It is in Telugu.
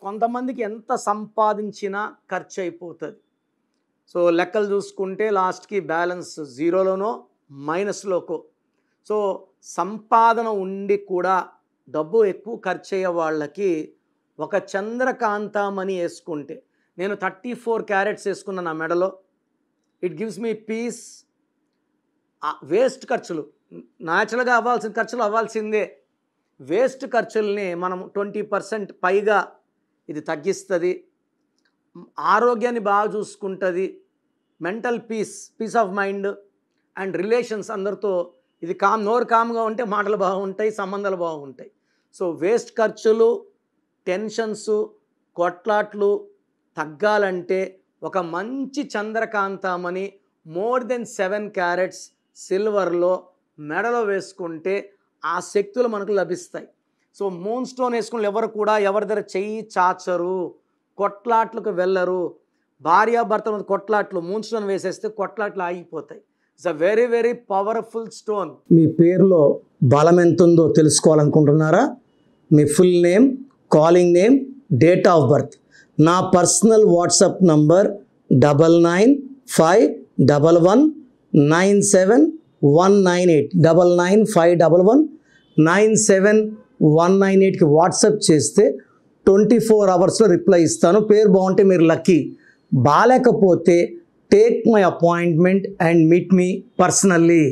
కొంతమందికి ఎంత సంపాదించినా ఖర్చు అయిపోతుంది. సో లెక్కలు చూసుకుంటే లాస్ట్కి బ్యాలెన్స్ జీరోలోనో మైనస్లోకో. సో సంపాదన ఉండి కూడా డబ్బు ఎక్కువ ఖర్చు అయ్యే వాళ్ళకి ఒక చంద్రకాంతమణి వేసుకుంటే, నేను 34 క్యారెట్స్ వేసుకున్న నా మెడలో, it gives me peace. Waste ఖర్చులు, న్యాచురల్గా అవ్వాల్సిన ఖర్చులు అవ్వాల్సిందే. వేస్ట్ ఖర్చుల్ని మనం 20% పైగా ఇది తగ్గిస్తుంది. ఆరోగ్యాన్ని బాగా చూసుకుంటుంది. Mental peace of mind and relations అందరితో ఇది నోరు కామ్గా ఉంటే మాటలు బాగుంటాయి, సంబంధాలు బాగుంటాయి. సో వేస్ట్ ఖర్చులు, టెన్షన్స్, కొట్లాట్లు తగ్గాలంటే ఒక మంచి చంద్రకాంతమణి మోర్ దెన్ 7 క్యారెట్స్ సిల్వర్లో మెడలో వేసుకుంటే ఆ శక్తులు మనకు లభిస్తాయి. సో మూన్ స్టోన్ వేసుకుని ఎవరు కూడా ఎవరి దగ్గర చెయ్యి చాచరు, కొట్లాట్లకు వెళ్ళరు. భార్యాభర్తల మధ్య కొట్లాట్లు మూన్ స్టోన్ వేసేస్తే కొట్లాట్లు ఆగిపోతాయి. It's a very very powerful stone. మీ పేరులో బలం ఎంత ఉందో తెలుసుకోవాలనుకుంటున్నారా? మీ full name, calling name, date of birth. నా పర్సనల్ వాట్సాప్ నంబర్ 9951197198 9951197198కి వాట్సాప్ చేస్తే 24 అవర్స్లో రిప్లై ఇస్తాను. పేరు బాగుంటే మీరు లక్కీ. బాలేకపోతే take my appointment and meet me personally.